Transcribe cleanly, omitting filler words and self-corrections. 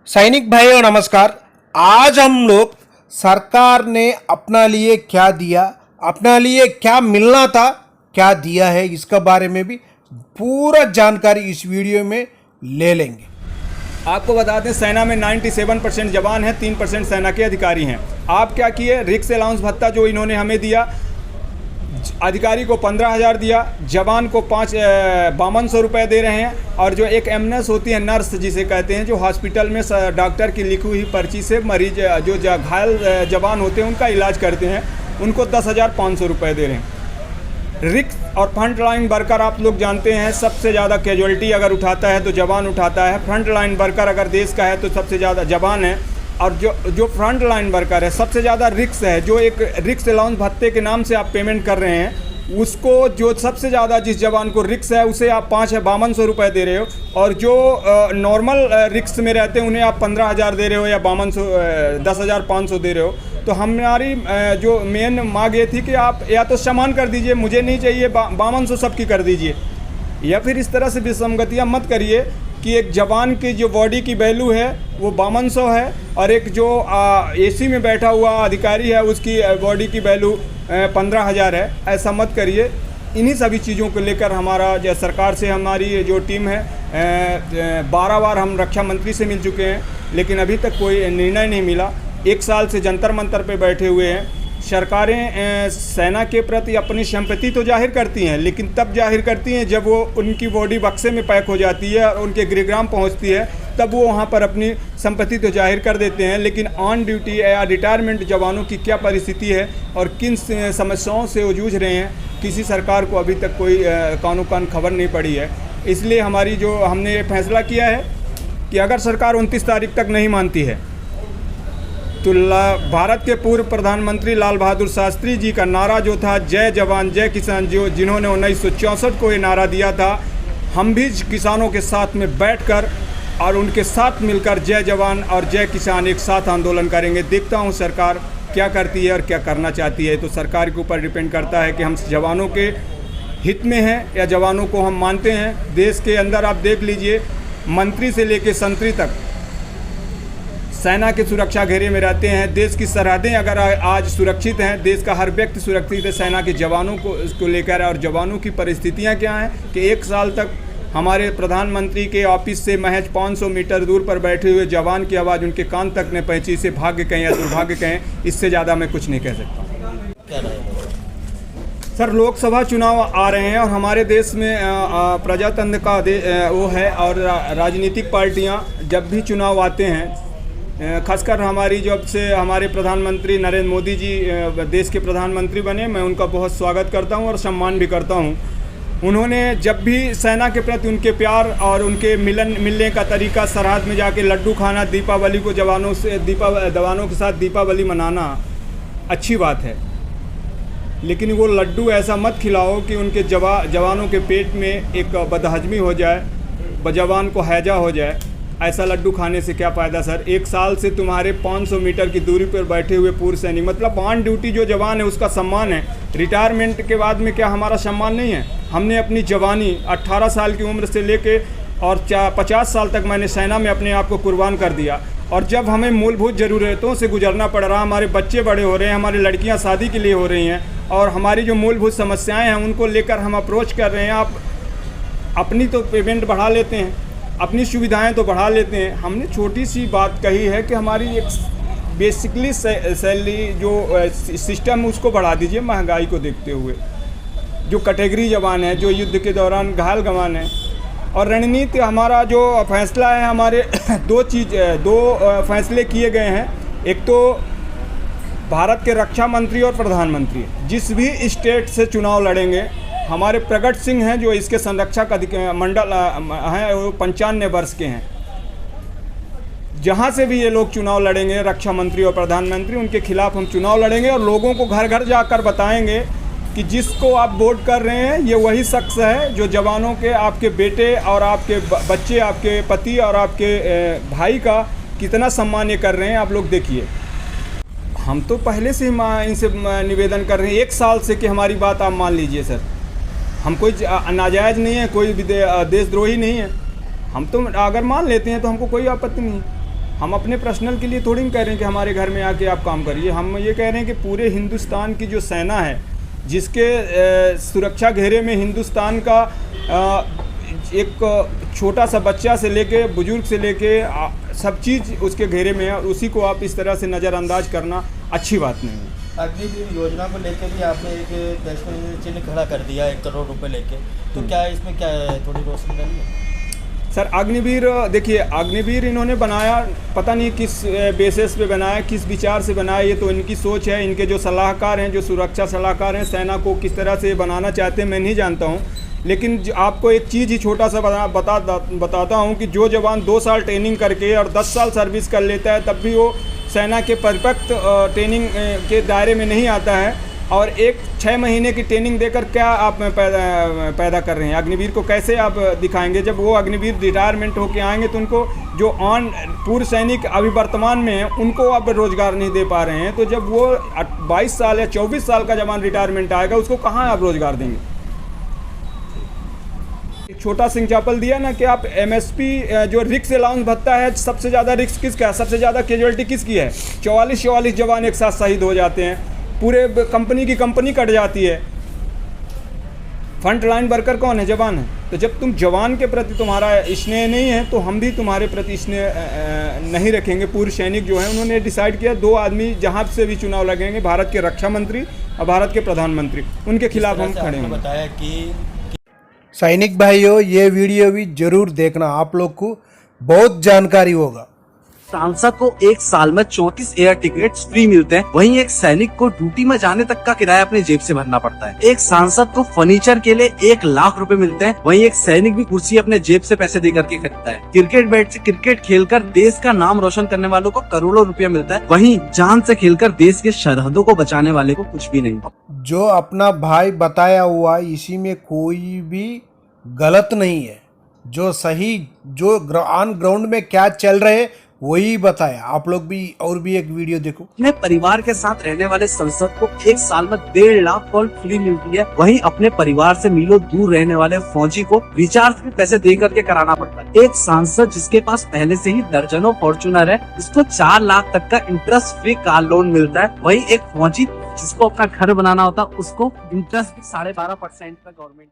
सैनिक भाइयों नमस्कार। आज हम लोग सरकार ने अपना लिए क्या दिया, अपना लिए क्या मिलना था, क्या दिया है, इसका बारे में भी पूरा जानकारी इस वीडियो में ले लेंगे। आपको बता दें, सेना में 97% जवान हैं, 3% सेना के अधिकारी हैं। आप क्या किए, रिक्स अलाउंस भत्ता जो इन्होंने हमें दिया, अधिकारी को 15,000 दिया, जवान को 5200 रुपये दे रहे हैं। और जो एक एमनेस होती है, नर्स जिसे कहते हैं, जो हॉस्पिटल में डॉक्टर की लिखी हुई पर्ची से मरीज जो घायल जवान होते हैं उनका इलाज करते हैं, उनको 10,500 रुपये दे रहे हैं। रिक्स और फ्रंट लाइन वर्कर आप लोग जानते हैं, सबसे ज़्यादा कैजुअलिटी अगर उठाता है तो जवान उठाता है। फ्रंट लाइन वर्कर अगर देश का है तो सबसे ज़्यादा जवान है। और जो फ्रंट लाइन वर्कर है सबसे ज़्यादा रिक्स है। जो एक रिक्स अलाउंस भत्ते के नाम से आप पेमेंट कर रहे हैं, उसको जो सबसे ज़्यादा जिस जवान को रिक्स है उसे आप 5200 रुपये दे रहे हो, और जो नॉर्मल रिक्स में रहते हैं उन्हें आप 15,000 दे रहे हो या 10,500 दे रहे हो। तो हमारी जो मेन मांग ये थी कि आप या तो समान कर दीजिए, मुझे नहीं चाहिए 5200 सबकी कर दीजिए, या फिर इस तरह से विसंगतियाँ मत करिए कि एक जवान की जो बॉडी की वैल्यू है वो 5200 है, और एक जो एसी में बैठा हुआ अधिकारी है उसकी बॉडी की वैल्यू 15,000 है। ऐसा मत करिए। इन्हीं सभी चीज़ों को लेकर हमारा जो सरकार से हमारी जो टीम है, 12 बार हम रक्षा मंत्री से मिल चुके हैं, लेकिन अभी तक कोई निर्णय नहीं मिला। 1 साल से जंतर मंतर पे बैठे हुए हैं। सरकारें सेना के प्रति अपनी सिंपैथी तो जाहिर करती हैं, लेकिन तब जाहिर करती हैं जब वो उनकी बॉडी बक्से में पैक हो जाती है और उनके गृहग्राम पहुंचती है, तब वो वहां पर अपनी सिंपैथी तो जाहिर कर देते हैं। लेकिन ऑन ड्यूटी या रिटायरमेंट जवानों की क्या परिस्थिति है और किन समस्याओं से वो जूझ रहे हैं, किसी सरकार को अभी तक कोई कानो कान खबर नहीं पड़ी है। इसलिए हमारी जो हमने ये फैसला किया है कि अगर सरकार 29 तारीख तक नहीं मानती है तो भारत के पूर्व प्रधानमंत्री लाल बहादुर शास्त्री जी का नारा जो था, जय जवान जय किसान, जो जिन्होंने 1964 को ये नारा दिया था, हम भी किसानों के साथ में बैठकर और उनके साथ मिलकर जय जवान और जय किसान एक साथ आंदोलन करेंगे। देखता हूँ सरकार क्या करती है और क्या करना चाहती है। तो सरकार के ऊपर डिपेंड करता है कि हम जवानों के हित में हैं या जवानों को हम मानते हैं। देश के अंदर आप देख लीजिए, मंत्री से लेकर संतरी तक सेना के सुरक्षा घेरे में रहते हैं। देश की सरहदें अगर आज सुरक्षित हैं, देश का हर व्यक्ति सुरक्षित है सेना के जवानों को लेकर। और जवानों की परिस्थितियां क्या हैं कि 1 साल तक हमारे प्रधानमंत्री के ऑफिस से महज 500 मीटर दूर पर बैठे हुए जवान की आवाज़ उनके कान तक ने पहुंची। से भाग्य कहें या दुर्भाग्य कहें, इससे ज़्यादा मैं कुछ नहीं कह सकता। सर, लोकसभा चुनाव आ रहे हैं और हमारे देश में प्रजातंत्र का वो है, और राजनीतिक पार्टियाँ जब भी चुनाव आते हैं, खासकर हमारी जब से हमारे प्रधानमंत्री नरेंद्र मोदी जी देश के प्रधानमंत्री बने, मैं उनका बहुत स्वागत करता हूं और सम्मान भी करता हूं। उन्होंने जब भी सेना के प्रति उनके प्यार और उनके मिलने का तरीका, सरहद में जाके लड्डू खाना, दीपावली को जवानों के साथ दीपावली मनाना अच्छी बात है, लेकिन वो लड्डू ऐसा मत खिलाओ कि उनके जवानों के पेट में एक बदहजमी हो जाए, जवान को हैजा हो जाए। ऐसा लड्डू खाने से क्या फ़ायदा सर। 1 साल से तुम्हारे 500 मीटर की दूरी पर बैठे हुए पूर्व सैनिक, मतलब ऑन ड्यूटी जो जवान है उसका सम्मान है। रिटायरमेंट के बाद में क्या हमारा सम्मान नहीं है? हमने अपनी जवानी 18 साल की उम्र से लेके और 50 साल तक मैंने सेना में अपने आप को कुर्बान कर दिया। और जब हमें मूलभूत ज़रूरतों से गुजरना पड़ रहा, हमारे बच्चे बड़े हो रहे हैं, हमारी लड़कियाँ शादी के लिए हो रही हैं, और हमारी जो मूलभूत समस्याएँ हैं उनको लेकर हम अप्रोच कर रहे हैं। आप अपनी तो पेमेंट बढ़ा लेते हैं, अपनी सुविधाएं तो बढ़ा लेते हैं। हमने छोटी सी बात कही है कि हमारी एक बेसिकली सैलरी जो सिस्टम है उसको बढ़ा दीजिए महंगाई को देखते हुए। जो कैटेगरी जवान है, जो युद्ध के दौरान घायल जवान है, और रणनीति हमारा जो फैसला है, हमारे दो फैसले किए गए हैं। एक तो भारत के रक्षा मंत्री और प्रधानमंत्री जिस भी स्टेट से चुनाव लड़ेंगे, हमारे प्रगट सिंह हैं जो इसके संरक्षक मंडल हैं, वो 95 वर्ष के हैं। जहाँ से भी ये लोग चुनाव लड़ेंगे, रक्षा मंत्री और प्रधानमंत्री, उनके खिलाफ हम चुनाव लड़ेंगे और लोगों को घर घर जाकर बताएंगे कि जिसको आप वोट कर रहे हैं ये वही शख्स है जो जवानों के, आपके बेटे और आपके बच्चे, आपके पति और आपके भाई का कितना सम्मान ये कर रहे हैं। आप लोग देखिए, हम तो पहले से ही इनसे निवेदन कर रहे हैं 1 साल से कि हमारी बात आप मान लीजिए सर। हम कोई नाजायज़ नहीं है, कोई देशद्रोही नहीं है। हम तो अगर मान लेते हैं तो हमको कोई आपत्ति नहीं है। हम अपने पर्सनल के लिए थोड़ी नहीं कह रहे हैं कि हमारे घर में आके आप काम करिए। हम ये कह रहे हैं कि पूरे हिंदुस्तान की जो सेना है, जिसके सुरक्षा घेरे में हिंदुस्तान का एक छोटा सा बच्चा से लेके बुजुर्ग से लेके सब चीज़ उसके घेरे में है, और उसी को आप इस तरह से नज़रअंदाज करना अच्छी बात नहीं है। अग्निवीर योजना को लेकर भी आपने एक प्रश्न चिन्ह खड़ा कर दिया 1 करोड़ रुपए लेके, तो क्या इसमें क्या है, थोड़ी रोशनी डालिए। सर अग्निवीर, देखिए अग्निवीर इन्होंने बनाया, पता नहीं किस बेसिस पे बनाया, किस विचार से बनाया, ये तो इनकी सोच है। इनके जो सलाहकार हैं, जो सुरक्षा सलाहकार हैं, सेना को किस तरह से बनाना चाहते हैं मैं नहीं जानता हूँ। लेकिन आपको एक चीज़ ही छोटा सा बताता हूँ कि जो जवान 2 साल ट्रेनिंग करके और 10 साल सर्विस कर लेता है, तब भी वो सेना के परफेक्ट ट्रेनिंग के दायरे में नहीं आता है। और 6 महीने की ट्रेनिंग देकर क्या आप पैदा कर रहे हैं? अग्निवीर को कैसे आप दिखाएंगे? जब वो अग्निवीर रिटायरमेंट होके आएंगे तो उनको जो पूर्व सैनिक अभी वर्तमान में हैं उनको आप रोज़गार नहीं दे पा रहे हैं। तो जब वो 22 साल या 24 साल का जवान रिटायरमेंट आएगा, उसको कहाँ आप रोज़गार देंगे? एक छोटा सा एग्जाम्पल दिया ना कि आप MSP जो रिक्स अलाउंस भत्ता है, सबसे ज़्यादा रिक्स किसका है, सबसे ज़्यादा कैजुअलिटी किसकी है? 44 जवान एक साथ शहीद हो जाते हैं, पूरे कंपनी की कंपनी कट जाती है। फ्रंट लाइन वर्कर कौन है? जवान है। तो जब तुम जवान के प्रति तुम्हारा स्नेह नहीं है, तो हम भी तुम्हारे प्रति स्नेह नहीं रखेंगे। पूर्व सैनिक जो हैं उन्होंने डिसाइड किया 2 आदमी जहाँ से भी चुनाव लगेंगे, भारत के रक्षा मंत्री और भारत के प्रधानमंत्री, उनके खिलाफ हम खड़े होंगे। बताया कि सैनिक भाइयों, ये वीडियो भी जरूर देखना, आप लोग को बहुत जानकारी होगा। सांसद को 1 साल में 34 एयर टिकट्स फ्री मिलते हैं, वहीं एक सैनिक को ड्यूटी में जाने तक का किराया अपने जेब से भरना पड़ता है। एक सांसद को फर्नीचर के लिए 1 लाख रुपए मिलते हैं, वहीं एक सैनिक भी कुर्सी अपने जेब से पैसे देकर के खरीदता है। क्रिकेट बैट से क्रिकेट खेलकर देश का नाम रोशन करने वालों को करोड़ों रुपया मिलता है, वहीं जान से खेलकर देश के सरहदों को बचाने वाले को कुछ भी नहीं। जो अपना भाई बताया हुआ, इसी में कोई भी गलत नहीं है। जो सही, जो ऑन ग्राउंड में क्या चल रहे वही बताया। आप लोग भी और भी एक वीडियो देखो। अपने परिवार के साथ रहने वाले संसद को 1 साल में 1.5 लाख कॉल फ्री मिलती है, वहीं अपने परिवार से मीलों दूर रहने वाले फौजी को रिचार्ज भी पैसे दे करके कराना पड़ता है। एक सांसद जिसके पास पहले से ही दर्जनों फॉर्च्यूनर है, उसको 4 लाख तक का इंटरेस्ट फ्री कार लोन मिलता है, वहीं एक फौजी जिसको अपना घर बनाना होता है उसको इंटरेस्ट भी 12.5% का गवर्नमेंट